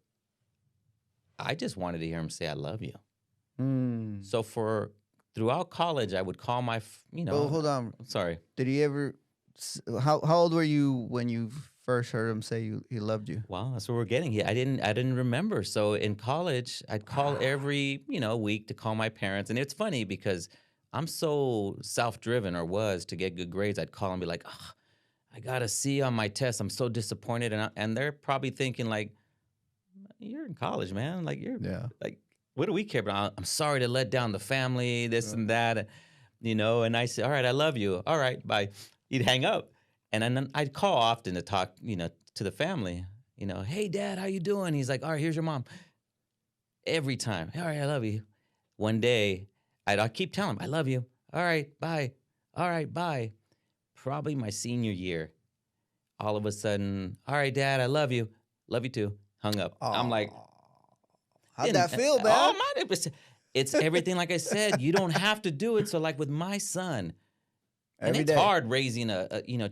I just wanted to hear him say, I love you. So throughout college, I would call my, Oh, hold on. Sorry. Did he ever, how old were you when you first heard him say he loved you? Wow, that's what we're getting here. I didn't remember. So in college, I'd call every, week to call my parents. And it's funny because I'm so self-driven, or was, to get good grades. I'd call and be like, oh, I got a C on my test. I'm so disappointed. And they're probably thinking like, you're in college, man. Like like, what do we care about? I'm sorry to let down the family, this and that. And I say, all right, I love you. All right, bye. He'd hang up. And then I'd call often to talk, to the family. Hey, Dad, how you doing? He's like, all right, here's your mom. Every time. All right, I love you. One day, I'd keep telling him, I love you. All right, bye. All right, bye. Probably my senior year. All of a sudden, all right, Dad, I love you. Love you too. Hung up. I'm like, how'd that feel, man? Oh, man, It's everything like I said, you don't have to do it. So like with my son, and Every it's day. hard raising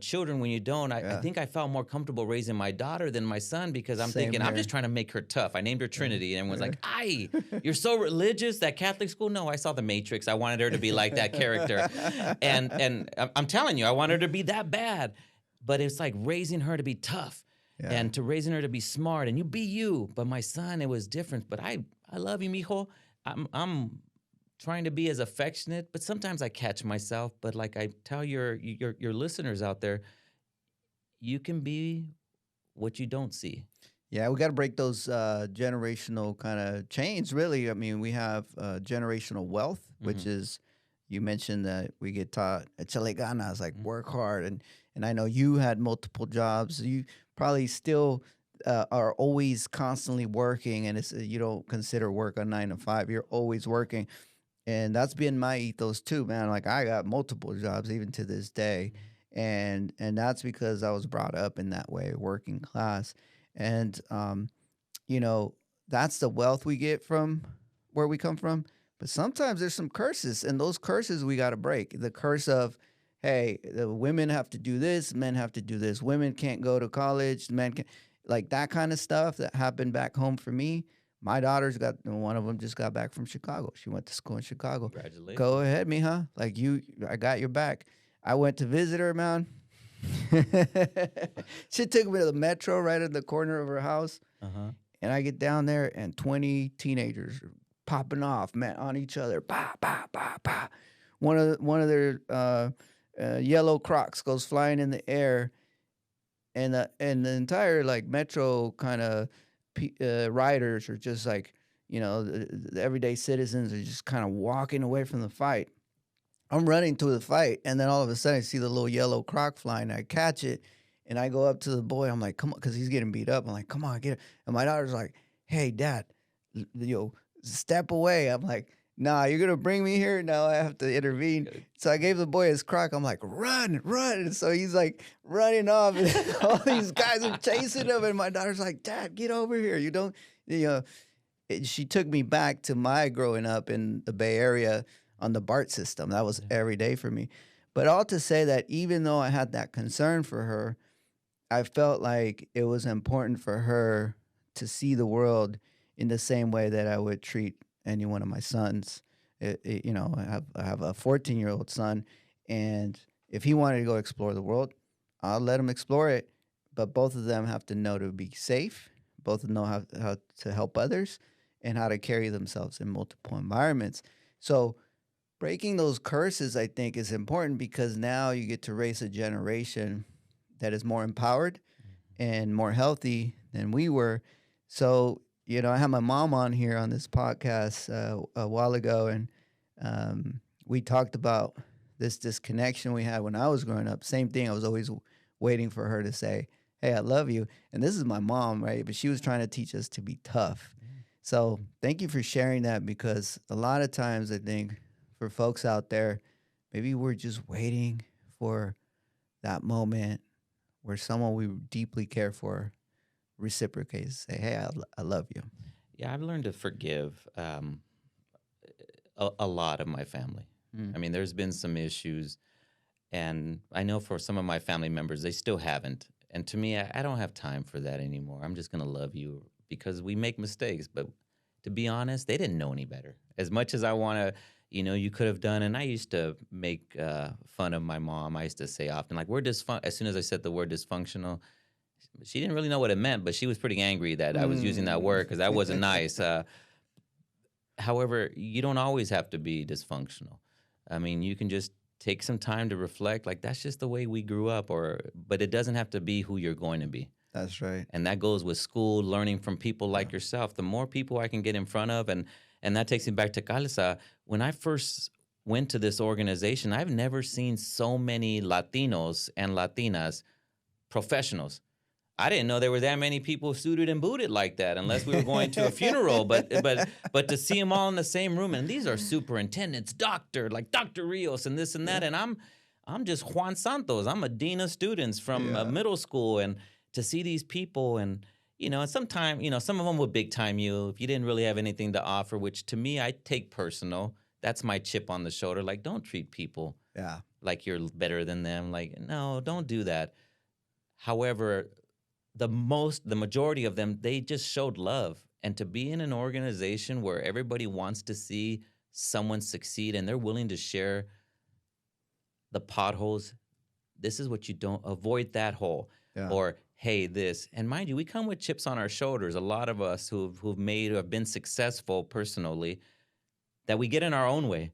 children when you don't. I Yeah. think I felt more comfortable raising my daughter than my son because I'm Same thinking I'm just here. trying to make her tough. I named her Trinity, and everyone's Yeah. like, "Ay, you're so religious." That Catholic school? No, I saw The Matrix. I wanted her to be like that character, and I'm telling you, I wanted her to be that bad. But it's like raising her to be tough, Yeah. and to raising her to be smart, and you be you. But my son, it was different. But I love you, mijo. I'm trying to be as affectionate, but sometimes I catch myself. But like I tell your listeners out there, you can be what you don't see. Yeah, we got to break those generational kind of chains, really. I mean, we have generational wealth, which Mhm. is, you mentioned that we get taught, echale ganas, like Mhm. work hard. And I know you had multiple jobs. You probably still are always constantly working, and it's you don't consider work a 9 to 5. You're always working. And that's been my ethos too, man. Like I got multiple jobs even to this day. And that's because I was brought up in that way, working class. And you know, that's the wealth we get from where we come from. But sometimes there's some curses, and those curses we got to break. The curse of, hey, the women have to do this, men have to do this. Women can't go to college, men can, like that kind of stuff that happened back home for me. My daughter's got one of them just got back from Chicago. She went to school in Chicago. Go Congratulations. ahead, mija. Like you, I got your back. I went to visit her, man. She took me to the metro right in the corner of her house. Uh-huh. And I get down there, and 20 teenagers are popping off, man, on each other. Bah, bah, bah, bah. One of their yellow Crocs goes flying in the air, and the entire like metro kind of riders are just like, the everyday citizens are just kind of walking away from the fight. I'm running to the fight, and then all of a sudden I see the little yellow Croc flying. I catch it, and I go up to the boy. I'm like, "Come on," because he's getting beat up. I'm like, "Come on, get it." And my daughter's like, "Hey, Dad, step away." I'm like, "Nah, you're gonna bring me here. Now I have to intervene." So I gave the boy his Croc. I'm like, "Run, run!" And so he's like running off, and all these guys are chasing him. And my daughter's like, "Dad, get over here. You don't, you know." She took me back to my growing up in the Bay Area on the BART system. That was Yeah. every day for me. But all to say that even though I had that concern for her, I felt like it was important for her to see the world in the same way that I would treat any one of my sons. I have a 14-year-old son, and if he wanted to go explore the world, I'll let him explore it. But both of them have to know to be safe, both know how to help others, and how to carry themselves in multiple environments. So breaking those curses, I think, is important because now you get to raise a generation that is more empowered and more healthy than we were. So, I had my mom on here on this podcast a while ago, and we talked about this connection we had when I was growing up. Same thing. I was always waiting for her to say, "Hey, I love you." And this is my mom, right? But she was trying to teach us to be tough. So thank you for sharing that, because a lot of times I think for folks out there, maybe we're just waiting for that moment where someone we deeply care for reciprocates, say, "Hey, I love you." Yeah, I've learned to forgive a lot of my family. Mm. I mean, there's been some issues, and I know for some of my family members, they still haven't. And to me, I don't have time for that anymore. I'm just going to love you because we make mistakes. But to be honest, they didn't know any better. As much as I want to, you could have done. And I used to make fun of my mom. I used to say often, like, we're dysfunctional. As soon as I said the word dysfunctional, she didn't really know what it meant, but she was pretty angry that I was using that word because that wasn't nice. However, you don't always have to be dysfunctional. I mean, you can just take some time to reflect. Like, that's just the way we grew up, but it doesn't have to be who you're going to be. That's right. And that goes with school, learning from people like yourself. The more people I can get in front of, and that takes me back to CALSA. When I first went to this organization, I've never seen so many Latinos and Latinas professionals. I didn't know there were that many people suited and booted like that, unless we were going to a funeral. But to see them all in the same room, and these are superintendents, like Dr. Rios and this and that, and I'm just Juan Santos. I'm a dean of students from Yeah. middle school, and to see these people, and And sometimes, some of them would big time you if you didn't really have anything to offer, which to me, I take personal. That's my chip on the shoulder. Like, don't treat people Yeah. like you're better than them. Like, no, don't do that. However, the majority of them, they just showed love. And to be in an organization where everybody wants to see someone succeed and they're willing to share the potholes, this is what you don't avoid that hole. Yeah. Or hey, this. And mind you, we come with chips on our shoulders. A lot of us who've made or have been successful personally, that we get in our own way.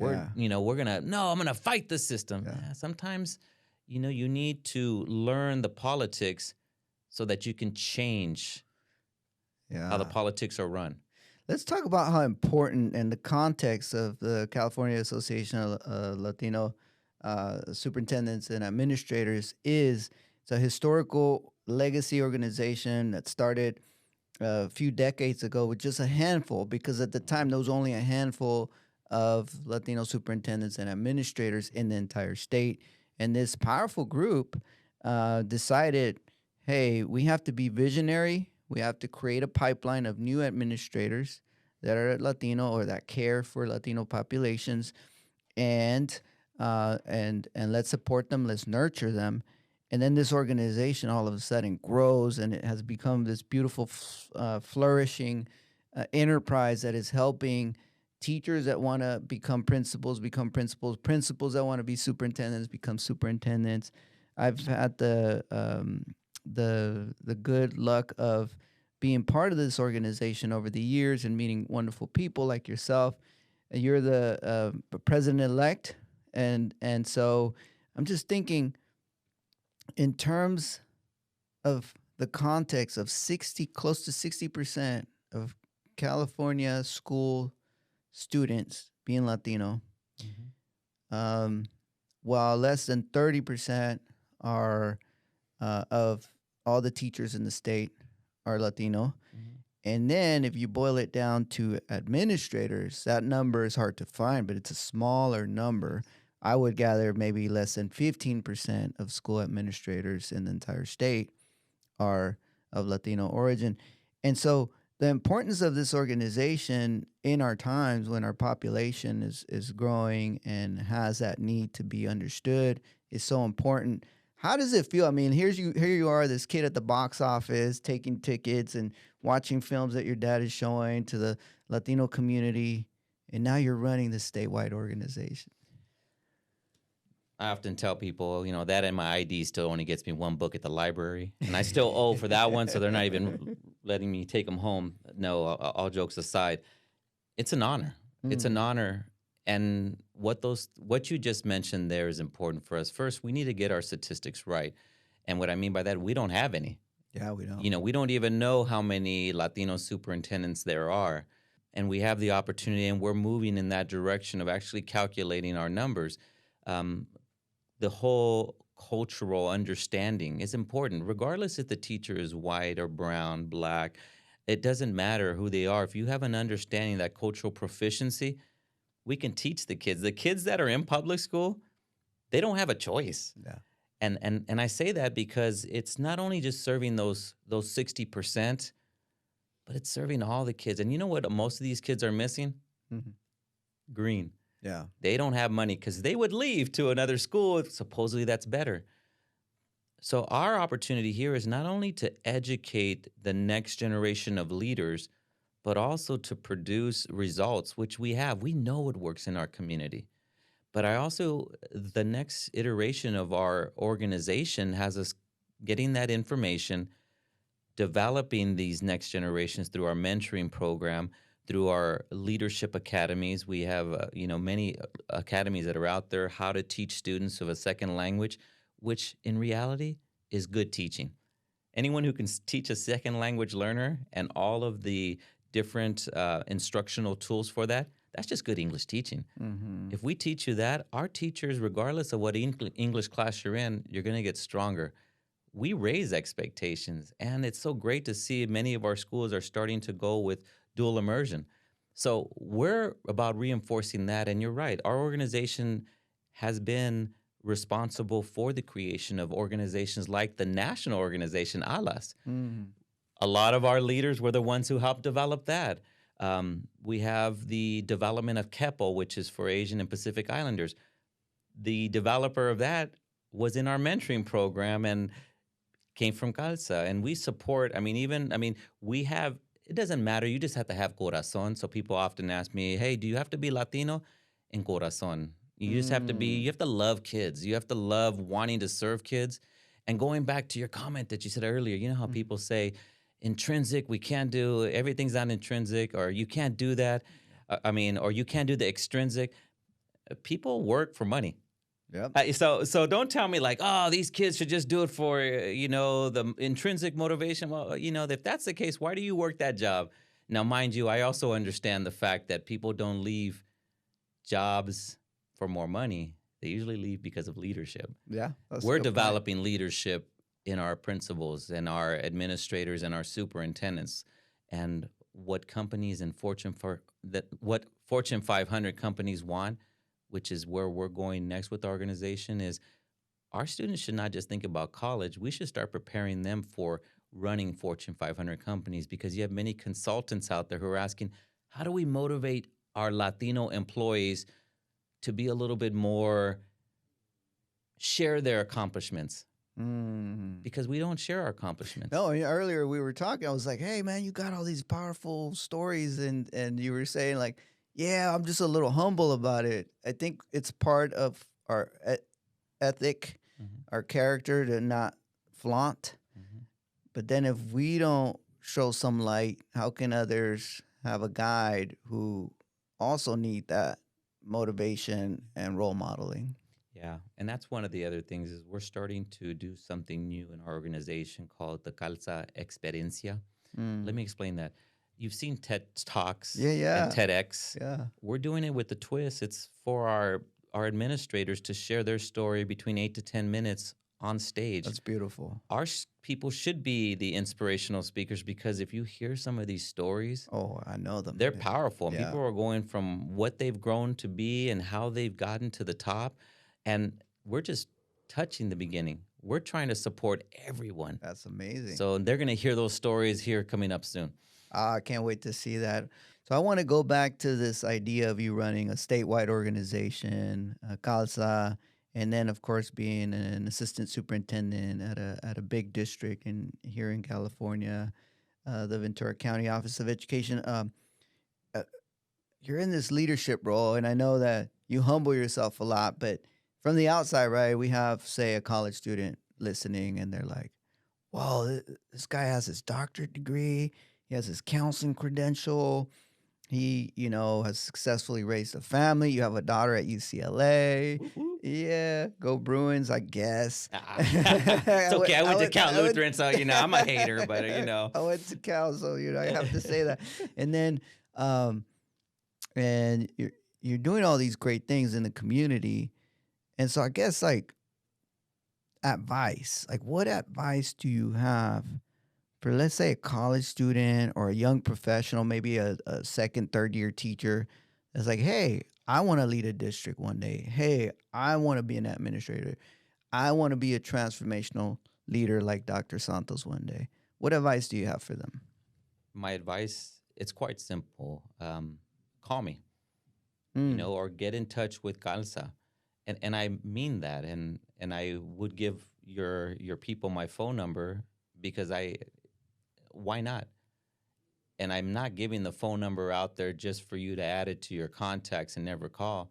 Yeah. I'm gonna fight the system. Yeah. Sometimes, you need to learn the politics so that you can change how the Yeah. politics are run. Let's talk about how important and the context of the California Association of Latino Superintendents and Administrators is. It's a historical legacy organization that started a few decades ago with just a handful, because at the time there was only a handful of Latino superintendents and administrators in the entire state. And this powerful group decided, hey, we have to be visionary. We have to create a pipeline of new administrators that are Latino or that care for Latino populations, and let's support them. Let's nurture them. And then this organization all of a sudden grows, and it has become this beautiful, flourishing enterprise that is helping teachers that want to become principals, principals that want to be superintendents, become superintendents. I've had the good luck of being part of this organization over the years and meeting wonderful people like yourself. You're the president-elect, and so I'm just thinking, in terms of the context of close to 60% of California school students being Latino, while less than 30% are of all the teachers in the state are Latino. And then if you boil it down to administrators, that number is hard to find, but it's a smaller number. I would gather maybe less than 15% of school administrators in the entire state are of Latino origin. And so the importance of this organization in our times when our population is growing and has that need to be understood is so important. How does it feel? I mean, here you are, this kid at the box office taking tickets and watching films that your dad is showing to the Latino community, and now you're running this statewide organization. I often tell people, that and my ID still only gets me one book at the library, and I still owe for that one, so they're not even letting me take them home. No, all jokes aside, it's an honor. It's an honor. And what you just mentioned there is important for us. First, we need to get our statistics right. And what I mean by that, we don't have any. Yeah, we don't. We don't even know how many Latino superintendents there are. And we have the opportunity, and we're moving in that direction of actually calculating our numbers. The whole cultural understanding is important, regardless if the teacher is white or brown, black. It doesn't matter who they are. If you have an understanding of that cultural proficiency, we can teach the kids. The kids that are in public school, they don't have a choice. Yeah. And I say that because it's not only just serving those 60%, but it's serving all the kids. And you know what most of these kids are missing? Green. Yeah. They don't have money because they would leave to another school if supposedly that's better. So our opportunity here is not only to educate the next generation of leaders, but also to produce results, which we have. We know what works in our community. But the next iteration of our organization has us getting that information, developing these next generations through our mentoring program, through our leadership academies. We have, many academies that are out there, how to teach students of a second language, which in reality is good teaching. Anyone who can teach a second language learner and all of the different instructional tools for that, that's just good English teaching. If we teach you that, our teachers, regardless of what English class you're in, you're going to get stronger. We raise expectations, and it's so great to see many of our schools are starting to go with dual immersion. So we're about reinforcing that, and you're right. Our organization has been responsible for the creation of organizations like the national organization, ALAS. A lot of our leaders were the ones who helped develop that. We have the development of KEPO, which is for Asian and Pacific Islanders. The developer of that was in our mentoring program and came from CALSA. And we support, we have, it doesn't matter. You just have to have corazon. So people often ask me, hey, do you have to be Latino? En corazon. You just have to be, you have to love kids. You have to love wanting to serve kids. And going back to your comment that you said earlier, you know how people say, intrinsic, we can't do, everything's not intrinsic, or you can't do that. Or you can't do the extrinsic. People work for money. Yep. So don't tell me like, oh, these kids should just do it for, the intrinsic motivation. Well, if that's the case, why do you work that job? Now, mind you, I also understand the fact that people don't leave jobs for more money. They usually leave because of leadership. Yeah. We're developing leadership in our principals and our administrators and our superintendents. And what companies and what Fortune 500 companies want, which is where we're going next with the organization, is our students should not just think about college. We should start preparing them for running Fortune 500 companies, because you have many consultants out there who are asking, how do we motivate our Latino employees to be a little bit more, share their accomplishments? Because we don't share our accomplishments. No, earlier we were talking, I was like, hey, man, you got all these powerful stories. And you were saying like, yeah, I'm just a little humble about it. I think it's part of our ethic, our character to not flaunt. But then if we don't show some light, how can others have a guide who also need that motivation and role modeling? Yeah, and that's one of the other things is we're starting to do something new in our organization called the CALSA Experiencia. Let me explain that. You've seen TED Talks and TEDx. Yeah. We're doing it with the twist. It's for our administrators to share their story between 8 to 10 minutes on stage. That's beautiful. Our people should be the inspirational speakers, because if you hear some of these stories, I know them. they're powerful. Yeah. People are going from what they've grown to be and how they've gotten to the top. And we're just touching the beginning. We're trying to support everyone. That's amazing. So they're going to hear those stories here coming up soon. I can't wait to see that. So I want to go back to this idea of you running a statewide organization, CALSA, and then, of course, being an assistant superintendent at a big district here in California, the Ventura County Office of Education. You're in this leadership role, and I know that you humble yourself a lot, but from the outside, right, we have, say, a college student listening, and they're like, wow, this guy has his doctorate degree. He has his counseling credential. He, has successfully raised a family. You have a daughter at UCLA. Woo-hoo. Yeah, go Bruins, I guess. It's okay. I went to Cal Lutheran, so, I'm a hater, but, I went to Cal, so, I have to say that. And then, and you're doing all these great things in the community. And so I guess, advice, what advice do you have for, let's say, a college student or a young professional, maybe a second, third year teacher that's like, hey, I want to lead a district one day. Hey, I want to be an administrator. I want to be a transformational leader like Dr. Santos one day. What advice do you have for them? My advice, it's quite simple. Call me, or get in touch with CALSA. And I mean that. And I would give your people my phone number, because why not? And I'm not giving the phone number out there just for you to add it to your contacts and never call.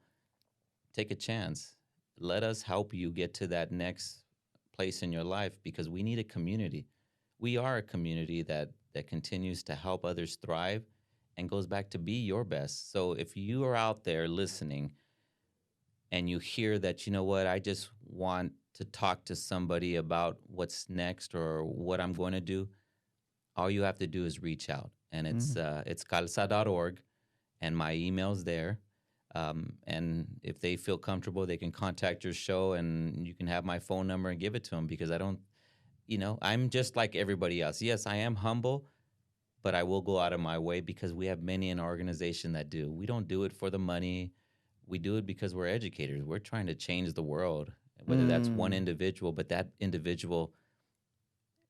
Take a chance. Let us help you get to that next place in your life, because we need a community. We are a community that continues to help others thrive and goes back to be your best. So if you are out there listening and you hear that, I just want to talk to somebody about what's next or what I'm going to do, all you have to do is reach out. And it's calsa.org, and my email's there. And if they feel comfortable, they can contact your show, and you can have my phone number and give it to them, because I don't, I'm just like everybody else. Yes, I am humble, but I will go out of my way, because we have many in our organization that do. We don't do it for the money. We do it because we're educators. We're trying to change the world, whether that's one individual, but that individual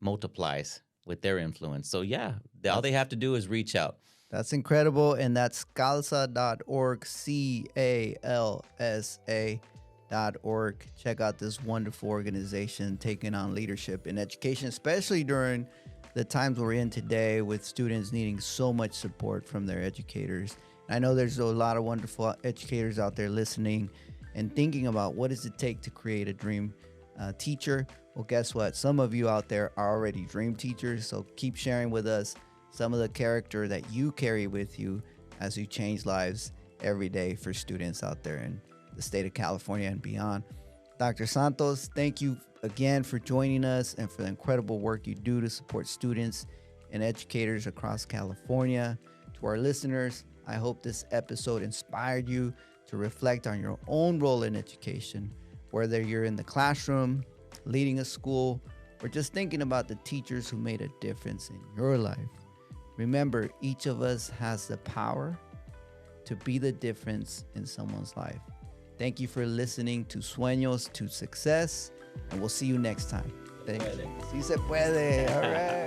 multiplies with their influence. So yeah, all they have to do is reach out. That's incredible. And that's calsa.org, CALSA.org. Check out this wonderful organization taking on leadership in education, especially during the times we're in today with students needing so much support from their educators. I know there's a lot of wonderful educators out there listening and thinking about what does it take to create a dream teacher. Well, guess what? Some of you out there are already dream teachers, so keep sharing with us some of the character that you carry with you as you change lives every day for students out there in the state of California and beyond. Dr. Santos, thank you again for joining us and for the incredible work you do to support students and educators across California. To our listeners, I hope this episode inspired you to reflect on your own role in education, whether you're in the classroom, leading a school, or just thinking about the teachers who made a difference in your life. Remember, each of us has the power to be the difference in someone's life. Thank you for listening to Sueños to Success, and we'll see you next time. Thank you. Sí se puede. All right.